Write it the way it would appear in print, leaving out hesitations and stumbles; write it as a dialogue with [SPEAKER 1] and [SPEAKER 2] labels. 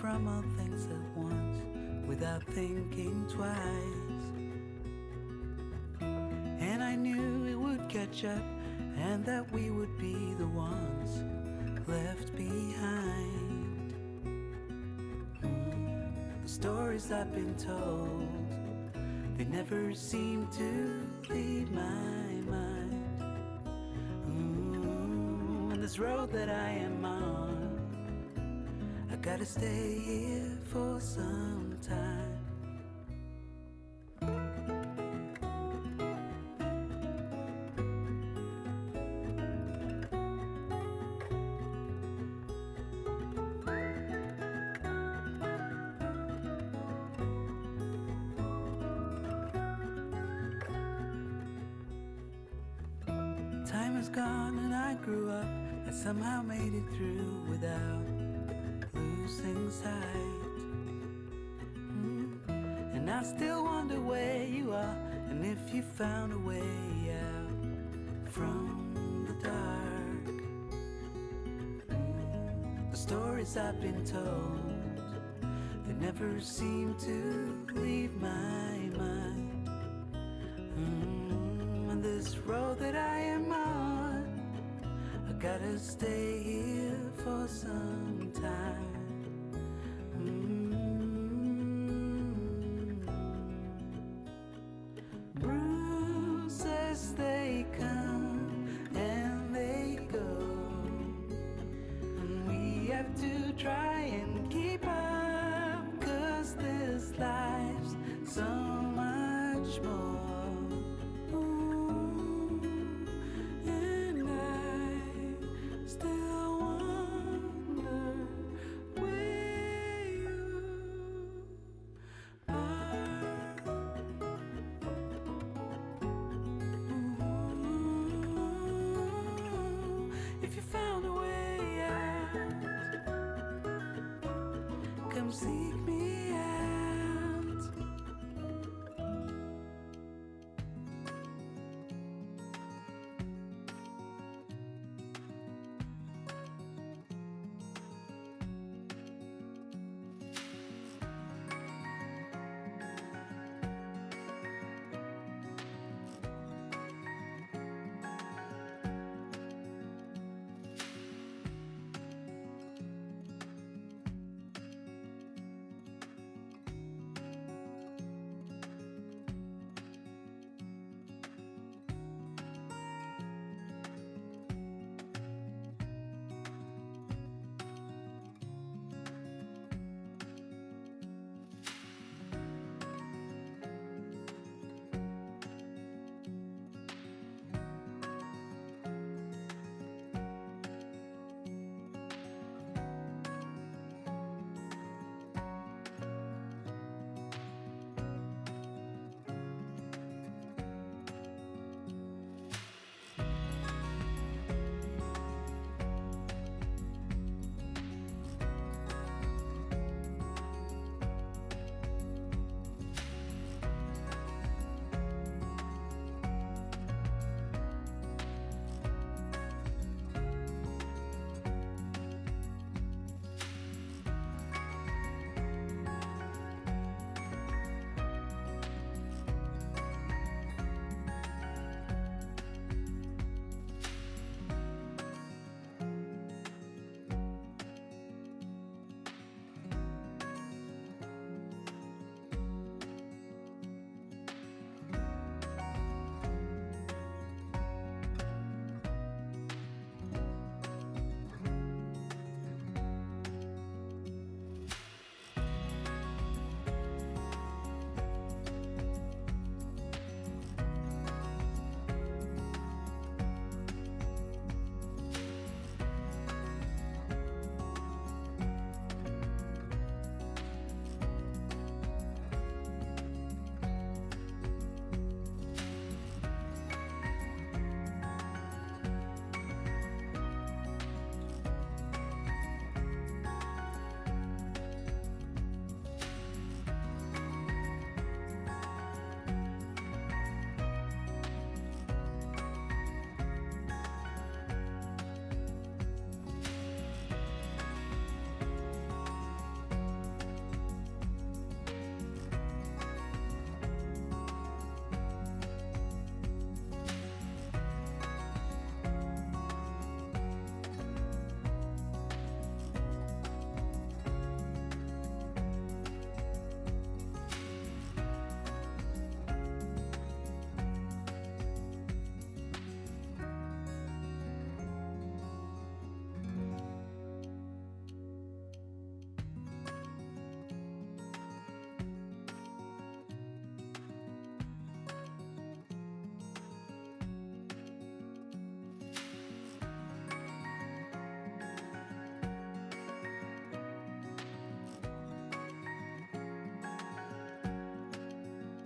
[SPEAKER 1] from all things at once without thinking twice. And I knew it would catch up and that we would be the ones left behind. The stories I've been told, they never seem to leave my mind. And this road that I am on, I gotta stay here for some time. Time is gone and I grew up. I somehow made it through without losing sight. And I still wonder where you are, and if you found a way out from the dark. The stories I've been told, they never seem to leave my mind. And this road that I am on, I gotta stay here for some time. Bruises, they come and they go, and we have to try and keep up, 'cause this life's so much more. And I still wonder where you are. If you found a way out, come seek